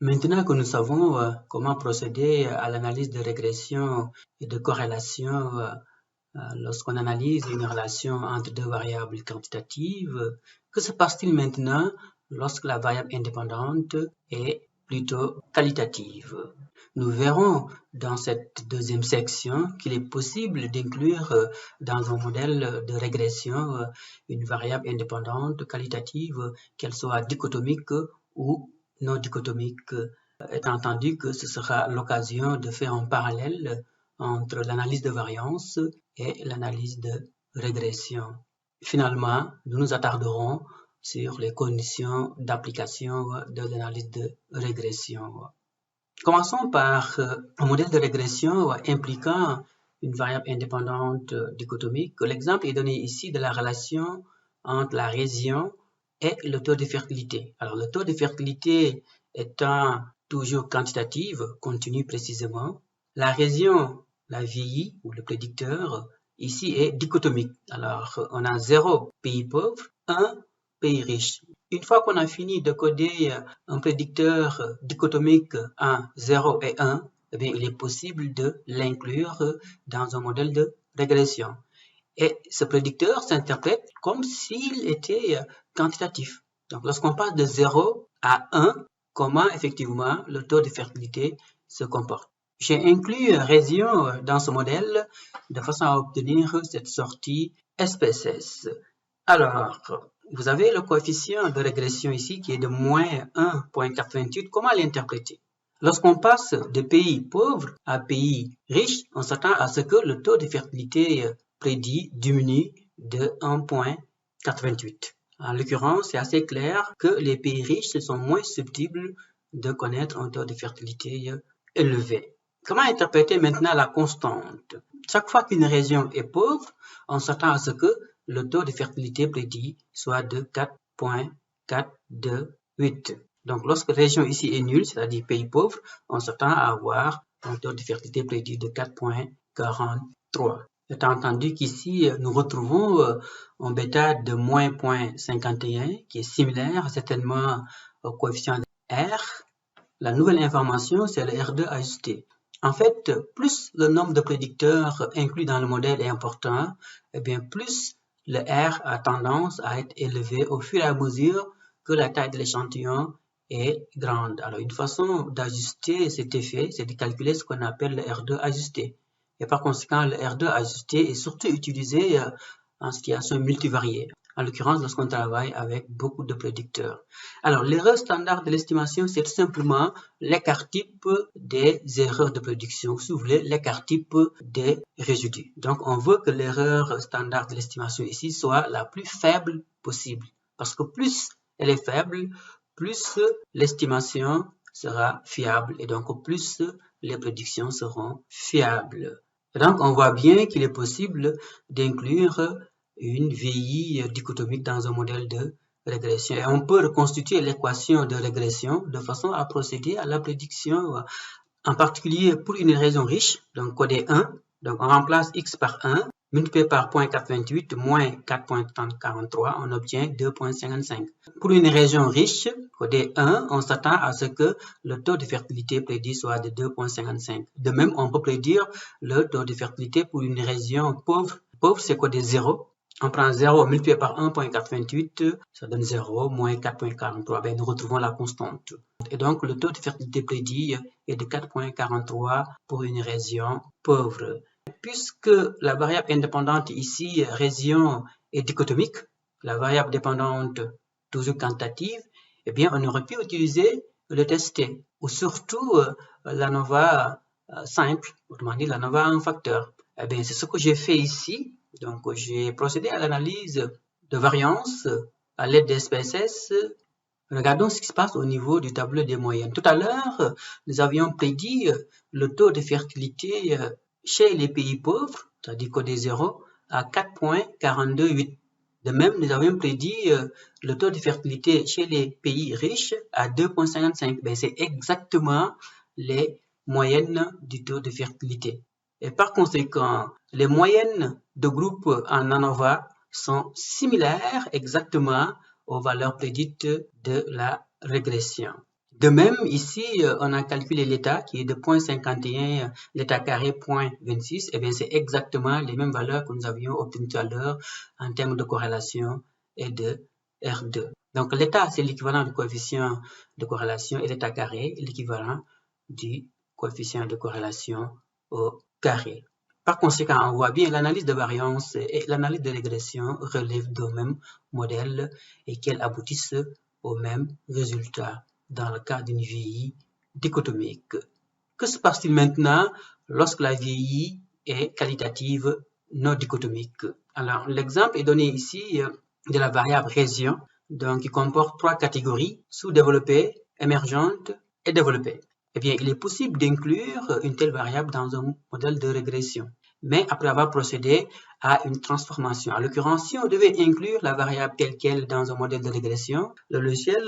Maintenant que nous savons comment procéder à l'analyse de régression et de corrélation lorsqu'on analyse une relation entre deux variables quantitatives, que se passe-t-il maintenant lorsque la variable indépendante est plutôt qualitative? Nous verrons dans cette deuxième section qu'il est possible d'inclure dans un modèle de régression une variable indépendante qualitative, qu'elle soit dichotomique ou non dichotomique, étant entendu que ce sera l'occasion de faire un parallèle entre l'analyse de variance et l'analyse de régression. Finalement, nous nous attarderons sur les conditions d'application de l'analyse de régression. Commençons par un modèle de régression impliquant une variable indépendante dichotomique. L'exemple est donné ici de la relation entre la région et le taux de fertilité. Alors, le taux de fertilité étant toujours quantitative, continue précisément, la région, la VI ou le prédicteur, ici est dichotomique. Alors, on a 0 pays pauvre, 1 pays riche. Une fois qu'on a fini de coder un prédicteur dichotomique en 0 et 1, eh bien, il est possible de l'inclure dans un modèle de régression. Et ce prédicteur s'interprète comme s'il était quantitatif. Donc, lorsqu'on passe de 0 à 1, comment effectivement le taux de fertilité se comporte. J'ai inclus région dans ce modèle de façon à obtenir cette sortie SPSS. Alors, vous avez le coefficient de régression ici qui est de moins 1,88. Comment l'interpréter? Lorsqu'on passe de pays pauvres à pays riches, on s'attend à ce que le taux de fertilité prédit diminue de 1,88. En l'occurrence, c'est assez clair que les pays riches sont moins susceptibles de connaître un taux de fertilité élevé. Comment interpréter maintenant la constante? Chaque fois qu'une région est pauvre, on s'attend à ce que le taux de fertilité prédit soit de 4,428. Donc, lorsque la région ici est nulle, c'est-à-dire pays pauvre, on s'attend à avoir un taux de fertilité prédit de 4,43. Étant entendu qu'ici, nous retrouvons un bêta de moins 0,51 qui est similaire certainement au coefficient R. La nouvelle information, c'est le R2 ajusté. En fait, plus le nombre de prédicteurs inclus dans le modèle est important, eh bien plus le R a tendance à être élevé au fur et à mesure que la taille de l'échantillon est grande. Alors, une façon d'ajuster cet effet, c'est de calculer ce qu'on appelle le R2 ajusté. Et par conséquent, le R2 ajusté est surtout utilisé en situation multivariée. En l'occurrence, lorsqu'on travaille avec beaucoup de prédicteurs. Alors, l'erreur standard de l'estimation, c'est tout simplement l'écart type des erreurs de prédiction, si vous voulez, l'écart type des résidus. Donc, on veut que l'erreur standard de l'estimation ici soit la plus faible possible. Parce que plus elle est faible, plus l'estimation sera fiable et donc plus les prédictions seront fiables. Et donc, on voit bien qu'il est possible d'inclure une VI dichotomique dans un modèle de régression. Et on peut reconstituer l'équation de régression de façon à procéder à la prédiction, en particulier pour une région riche, donc codée 1. Donc, on remplace x par 1, multiplié par 0,428 moins 4,43, on obtient 2,55. Pour une région riche, codée 1, on s'attend à ce que le taux de fertilité prédit soit de 2,55. De même, on peut prédire le taux de fertilité pour une région pauvre. Pauvre, c'est codé 0. On prend 0 multiplié par 1,428, ça donne 0, moins 4,43. Ben, nous retrouvons la constante. Et donc, le taux de fertilité prédit est de 4,43 pour une région pauvre. Puisque la variable indépendante ici, région, est dichotomique, la variable dépendante toujours quantitative, eh bien, on aurait pu utiliser le test T, ou surtout l'ANOVA simple, autrement dit l'ANOVA en facteur. Eh bien, c'est ce que j'ai fait ici. Donc, j'ai procédé à l'analyse de variance à l'aide des SPSS. Regardons ce qui se passe au niveau du tableau des moyennes. Tout à l'heure, nous avions prédit le taux de fertilité chez les pays pauvres, c'est-à-dire codé 0, à 4,428. De même, nous avions prédit le taux de fertilité chez les pays riches à 2,55. Ben, c'est exactement les moyennes du taux de fertilité. Et par conséquent, les moyennes de groupe en ANOVA sont similaires exactement aux valeurs prédites de la régression. De même, ici, on a calculé l'état qui est de 0,51, l'état carré 0,26. Et bien, c'est exactement les mêmes valeurs que nous avions obtenues tout à l'heure en termes de corrélation et de R2. Donc, l'état, c'est l'équivalent du coefficient de corrélation et l'état carré est l'équivalent du coefficient de corrélation au carré. Par conséquent, on voit bien l'analyse de variance et l'analyse de régression relèvent d'un même modèle et qu'elles aboutissent au même résultat dans le cas d'une VI dichotomique. Que se passe-t-il maintenant lorsque la VI est qualitative non dichotomique? Alors, l'exemple est donné ici de la variable région, donc qui comporte 3 catégories, sous-développées, émergentes et développées. Eh bien, il est possible d'inclure une telle variable dans un modèle de régression, mais après avoir procédé à une transformation. En l'occurrence, si on devait inclure la variable telle qu'elle dans un modèle de régression, le logiciel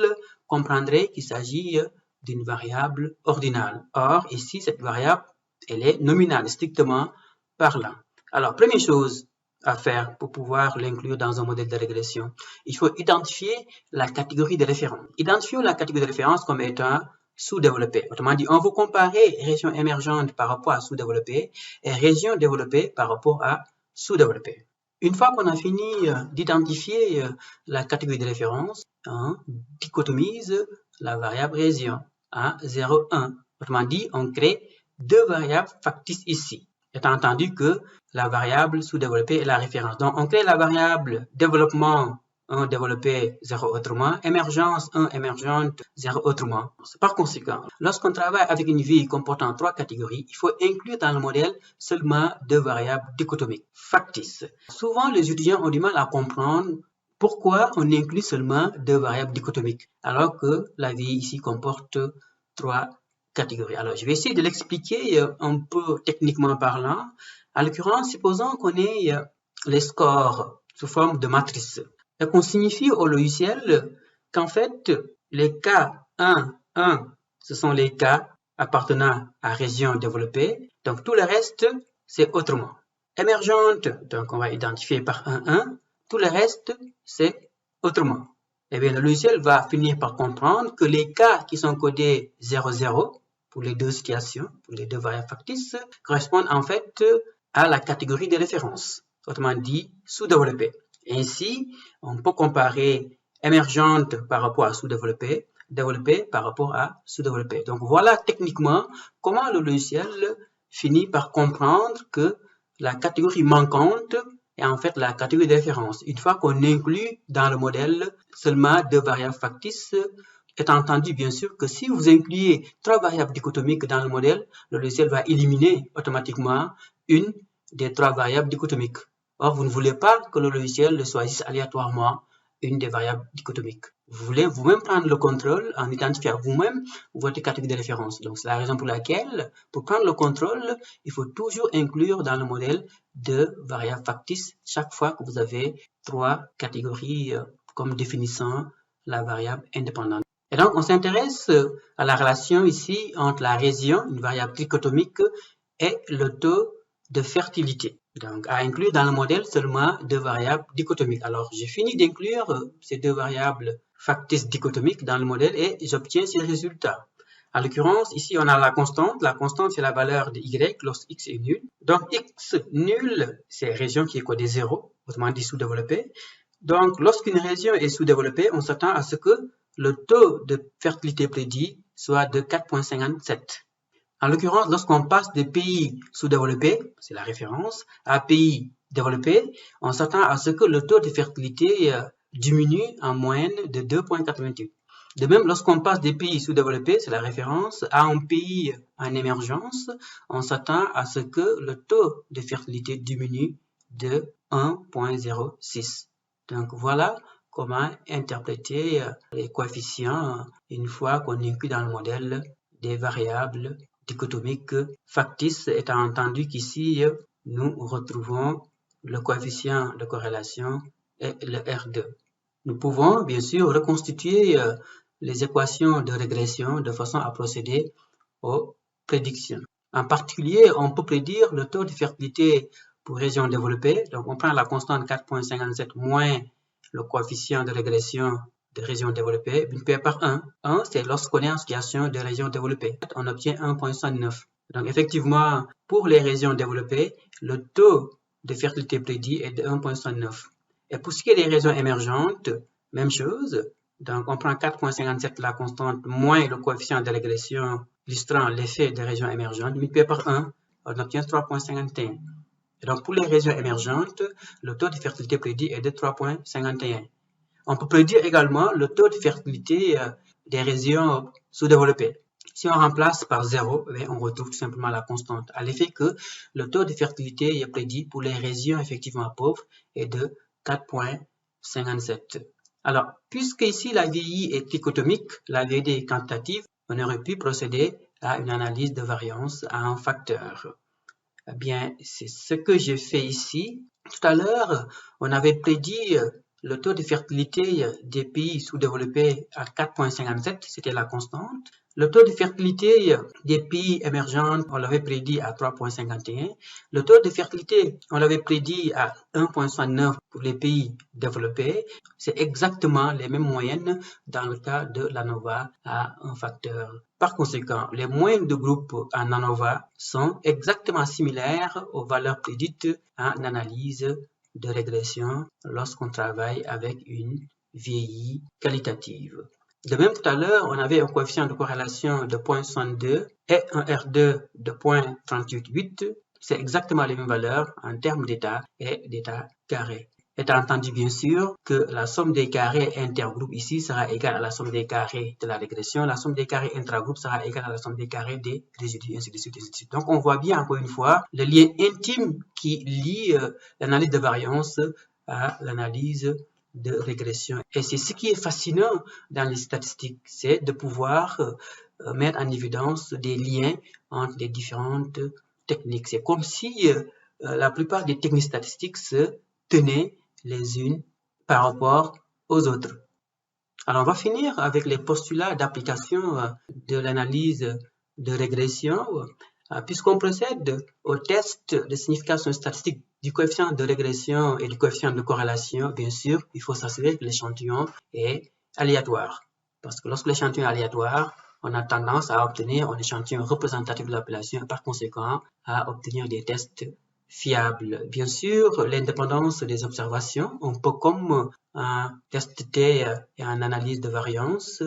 comprendrait qu'il s'agit d'une variable ordinale. Or, ici, cette variable, elle est nominale, strictement parlant. Alors, première chose à faire pour pouvoir l'inclure dans un modèle de régression, il faut identifier la catégorie de référence. Identifions la catégorie de référence comme étant sous-développée. Autrement dit, on va comparer région émergente par rapport à sous-développée et région développée par rapport à sous-développée. Une fois qu'on a fini d'identifier la catégorie de référence, on dichotomise la variable région à 0, 1. Autrement dit, on crée deux variables factices ici, étant entendu que la variable sous-développée est la référence. Donc, on crée la variable développement 1 développé, 0 autrement, émergence 1 émergente, 0 autrement. Par conséquent, lorsqu'on travaille avec une VI comportant 3 catégories, il faut inclure dans le modèle seulement 2 variables dichotomiques, factices. Souvent, les étudiants ont du mal à comprendre pourquoi on inclut seulement 2 variables dichotomiques, alors que la VI ici comporte 3 catégories. Alors, je vais essayer de l'expliquer un peu techniquement parlant. En l'occurrence, supposons qu'on ait les scores sous forme de matrice. Et qu'on signifie au logiciel qu'en fait, les cas 1, 1, ce sont les cas appartenant à région développée. Donc, tout le reste, c'est autrement. Émergente, donc on va identifier par 1, 1. Tout le reste, c'est autrement. Eh bien, le logiciel va finir par comprendre que les cas qui sont codés 0, 0, pour les deux situations, pour les deux variables factices, correspondent en fait à la catégorie de référence, autrement dit, sous-développée. Ainsi, on peut comparer émergente par rapport à sous-développée, développée par rapport à sous-développée. Donc voilà techniquement comment le logiciel finit par comprendre que la catégorie manquante est en fait la catégorie de référence. Une fois qu'on inclut dans le modèle seulement deux variables factices, étant entendu bien sûr que si vous incluez 3 variables dichotomiques dans le modèle, le logiciel va éliminer automatiquement une des 3 variables dichotomiques. Or, vous ne voulez pas que le logiciel choisisse aléatoirement une des variables dichotomiques. Vous voulez vous-même prendre le contrôle en identifiant vous-même votre catégorie de référence. Donc, c'est la raison pour laquelle, pour prendre le contrôle, il faut toujours inclure dans le modèle 2 variables factices chaque fois que vous avez 3 catégories comme définissant la variable indépendante. Et donc, on s'intéresse à la relation ici entre la région, une variable trichotomique, et le taux de fertilité. Donc, à inclure dans le modèle seulement 2 variables dichotomiques. Alors, j'ai fini d'inclure ces 2 variables factices dichotomiques dans le modèle et j'obtiens ces résultats. En l'occurrence, ici, on a la constante. La constante, c'est la valeur de y lorsque x est nul. Donc, x nul, c'est région qui est codée 0, autrement dit sous-développée. Donc, lorsqu'une région est sous-développée, on s'attend à ce que le taux de fertilité prédit soit de 4,57. En l'occurrence, lorsqu'on passe de pays sous-développés, c'est la référence, à pays développés, on s'attend à ce que le taux de fertilité diminue en moyenne de 2,88. De même, lorsqu'on passe des pays sous-développés, c'est la référence, à un pays en émergence, on s'attend à ce que le taux de fertilité diminue de 1,06. Donc voilà comment interpréter les coefficients une fois qu'on inclut dans le modèle des variables dichotomique factice, étant entendu qu'ici, nous retrouvons le coefficient de corrélation et le R2. Nous pouvons, bien sûr, reconstituer les équations de régression de façon à procéder aux prédictions. En particulier, on peut prédire le taux de fertilité pour régions développées. Donc, on prend la constante 4,57 moins le coefficient de régression de régions développées multiplié par 1. 1, c'est lorsqu'on est en situation de région développée. On obtient 1,69. Donc, effectivement, pour les régions développées, le taux de fertilité prédit est de 1,69. Et pour ce qui est des régions émergentes, même chose. Donc, on prend 4,57 la constante moins le coefficient de régression illustrant l'effet des régions émergentes multiplié par 1. On obtient 3,51. Et donc, pour les régions émergentes, le taux de fertilité prédit est de 3,51. On peut prédire également le taux de fertilité des régions sous-développées. Si on remplace par 0, on retrouve tout simplement la constante, à l'effet que le taux de fertilité prédit pour les régions effectivement pauvres est de 4,57. Alors, puisque ici la VI est trichotomique, la VD est quantitative, on aurait pu procéder à une analyse de variance à un facteur. Eh bien, c'est ce que j'ai fait ici. Tout à l'heure, on avait prédit le taux de fertilité des pays sous-développés à 4,57, c'était la constante. Le taux de fertilité des pays émergents, on l'avait prédit à 3,51. Le taux de fertilité, on l'avait prédit à 1,69 pour les pays développés. C'est exactement les mêmes moyennes dans le cas de l'ANOVA à un facteur. Par conséquent, les moyennes de groupe en ANOVA sont exactement similaires aux valeurs prédites en analyse de régression lorsqu'on travaille avec une VI qualitative. De même, tout à l'heure, on avait un coefficient de corrélation de 0,62 et un R2 de 0,388. C'est exactement les mêmes valeurs en termes d'état et d'état carré. Étant entendu, bien sûr, que la somme des carrés intergroupes ici sera égale à la somme des carrés de la régression. La somme des carrés intragroupes sera égale à la somme des carrés des résidus, ainsi de suite, ainsi de suite. Donc, on voit bien, encore une fois, le lien intime qui lie l'analyse de variance à l'analyse de régression. Et c'est ce qui est fascinant dans les statistiques, c'est de pouvoir mettre en évidence des liens entre les différentes techniques. C'est comme si la plupart des techniques statistiques se tenaient les unes par rapport aux autres. Alors, on va finir avec les postulats d'application de l'analyse de régression. Puisqu'on procède au test de signification statistique du coefficient de régression et du coefficient de corrélation, bien sûr, il faut s'assurer que l'échantillon est aléatoire. Parce que lorsque l'échantillon est aléatoire, on a tendance à obtenir un échantillon représentatif de la population et par conséquent à obtenir des tests fiables. Bien sûr, l'indépendance des observations, un peu comme un test T et en analyse de variance.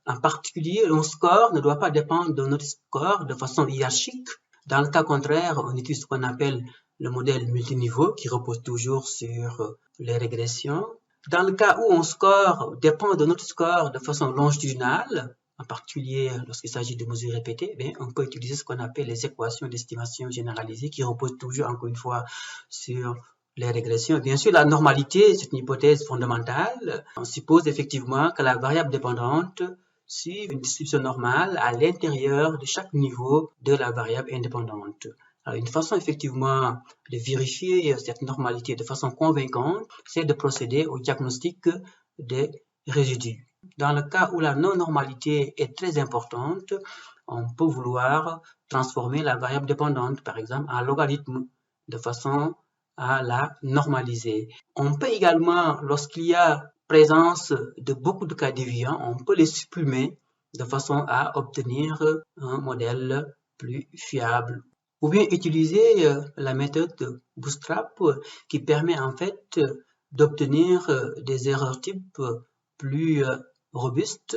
En particulier, un score ne doit pas dépendre de notre score de façon hiérarchique. Dans le cas contraire, on utilise ce qu'on appelle le modèle multiniveau qui repose toujours sur les régressions. Dans le cas où un score dépend de notre score de façon longitudinale, en particulier lorsqu'il s'agit de mesures répétées, on peut utiliser ce qu'on appelle les équations d'estimation généralisée qui reposent toujours, encore une fois, sur les régressions. Bien sûr, la normalité, c'est une hypothèse fondamentale. On suppose effectivement que la variable dépendante suit une distribution normale à l'intérieur de chaque niveau de la variable indépendante. Alors, une façon effectivement de vérifier cette normalité de façon convaincante, c'est de procéder au diagnostic des résidus. Dans le cas où la non-normalité est très importante, on peut vouloir transformer la variable dépendante, par exemple, en logarithme, de façon à la normaliser. On peut également, lorsqu'il y a présence de beaucoup de cas déviants, on peut les supprimer de façon à obtenir un modèle plus fiable. Ou bien utiliser la méthode Bootstrap qui permet en fait d'obtenir des erreurs types plus robustes.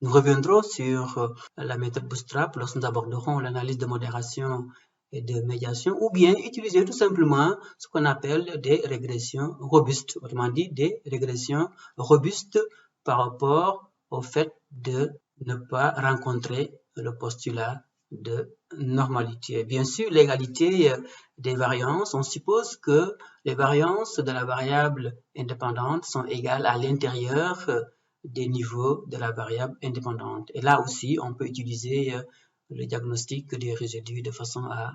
Nous reviendrons sur la méthode Bootstrap lorsque nous aborderons l'analyse de modération et de médiation, ou bien utiliser tout simplement ce qu'on appelle des régressions robustes, autrement dit des régressions robustes par rapport au fait de ne pas rencontrer le postulat de normalité. Bien sûr, l'égalité des variances, on suppose que les variances de la variable indépendante sont égales à l'intérieur des niveaux de la variable indépendante. Et là aussi, on peut utiliser le diagnostic des résidus de façon à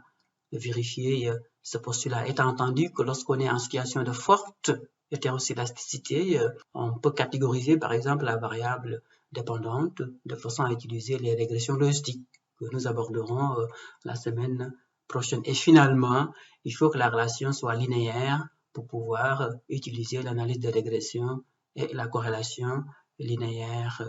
vérifier ce postulat. Étant entendu que lorsqu'on est en situation de forte hétéroscédasticité, on peut catégoriser par exemple la variable dépendante de façon à utiliser les régressions logistiques que nous aborderons la semaine prochaine. Et finalement, il faut que la relation soit linéaire pour pouvoir utiliser l'analyse de régression et la corrélation linéaire.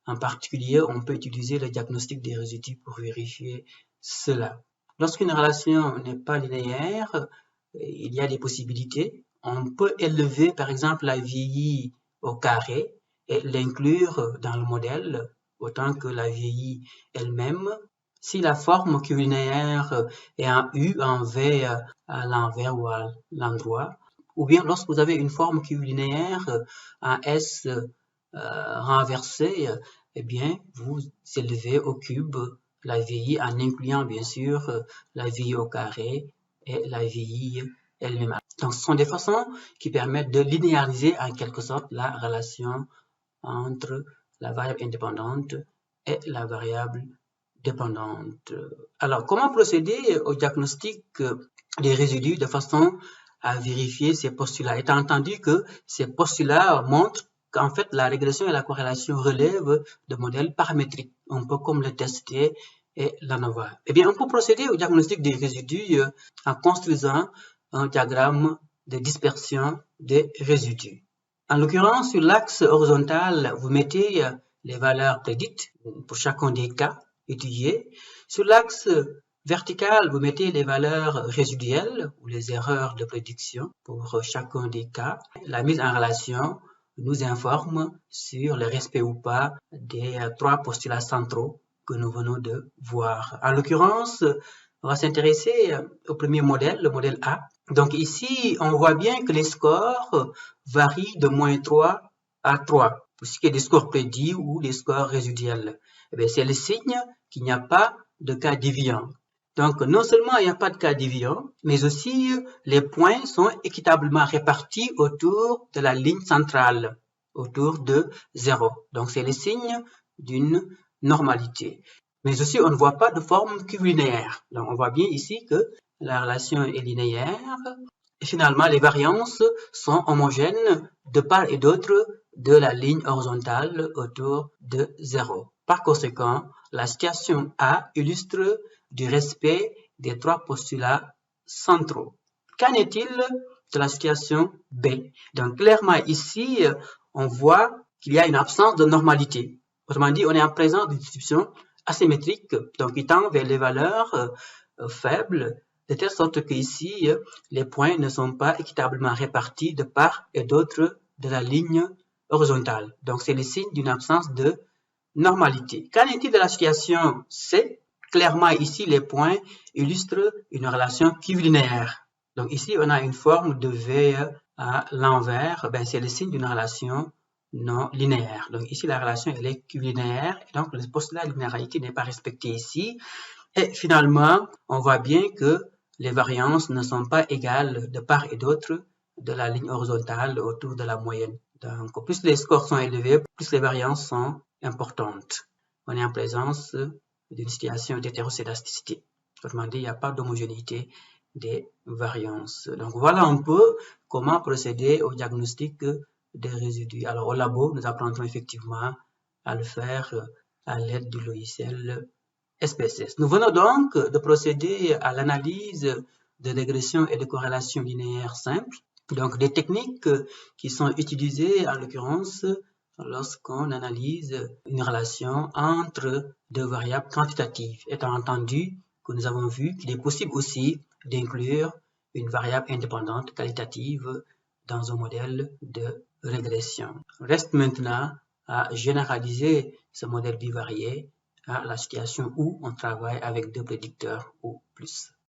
En particulier, on peut utiliser le diagnostic des résidus pour vérifier cela. Lorsqu'une relation n'est pas linéaire, il y a des possibilités. On peut élever par exemple la VI au carré et l'inclure dans le modèle autant que la VI elle-même. Si la forme curvilinéaire est en U, en V à l'envers ou à l'endroit, ou bien lorsque vous avez une forme curvilinéaire en S renversée, eh bien, vous élevez au cube la VI en incluant bien sûr la VI au carré et la VI elle-même. Donc, ce sont des façons qui permettent de linéariser en quelque sorte la relation entre la variable indépendante et la variable dépendante. Alors, comment procéder au diagnostic des résidus de façon à vérifier ces postulats, étant entendu que ces postulats montrent qu'en fait la régression et la corrélation relèvent de modèles paramétriques, un peu comme le test-T et l'ANOVA. Eh bien, on peut procéder au diagnostic des résidus en construisant un diagramme de dispersion des résidus. En l'occurrence, sur l'axe horizontal, vous mettez les valeurs prédites pour chacun des cas étudiés. Sur l'axe vertical, vous mettez les valeurs résiduelles ou les erreurs de prédiction pour chacun des cas. La mise en relation nous informe sur le respect ou pas des trois postulats centraux que nous venons de voir. En l'occurrence, on va s'intéresser au premier modèle, le modèle A. Donc ici, on voit bien que les scores varient de -3 à 3, pour ce qui est des scores prédits ou des scores résiduels. C'est le signe qu'il n'y a pas de cas déviant. Donc, non seulement il n'y a pas de cas déviant, mais aussi les points sont équitablement répartis autour de la ligne centrale, autour de 0. Donc, c'est le signe d'une normalité. Mais aussi, on ne voit pas de forme curvilinéaire. Donc, on voit bien ici que la relation est linéaire. Et finalement, les variances sont homogènes de part et d'autre de la ligne horizontale autour de 0. Par conséquent, la situation A illustre du respect des trois postulats centraux. Qu'en est-il de la situation B? Donc, clairement ici, on voit qu'il y a une absence de normalité. Autrement dit, on est en présence d'une distribution asymétrique, donc qui tend vers les valeurs faibles, de telle sorte que ici, les points ne sont pas équitablement répartis de part et d'autre de la ligne horizontale. Donc, c'est le signe d'une absence de normalité. Qu'en est-il de la situation C? Clairement, ici, les points illustrent une relation curvilinéaire. Donc, ici, on a une forme de V à l'envers. C'est le signe d'une relation non linéaire. Donc, ici, la relation, elle est curvilinéaire. Et donc, le postulat de linéarité n'est pas respecté ici. Et finalement, on voit bien que les variances ne sont pas égales de part et d'autre de la ligne horizontale autour de la moyenne. Donc, plus les scores sont élevés, plus les variances sont importantes. On est en présence d'une situation d'hétéroscédasticité. Autrement dit, il n'y a pas d'homogénéité des variances. Donc, voilà un peu comment procéder au diagnostic des résidus. Alors, au labo, nous apprendrons effectivement à le faire à l'aide du logiciel SPSS. Nous venons donc de procéder à l'analyse de régression et de corrélation linéaire simple. Donc, des techniques qui sont utilisées, en l'occurrence, lorsqu'on analyse une relation entre deux variables quantitatives, étant entendu que nous avons vu qu'il est possible aussi d'inclure une variable indépendante qualitative dans un modèle de régression. Reste maintenant à généraliser ce modèle bivarié à la situation où on travaille avec deux prédicteurs ou plus.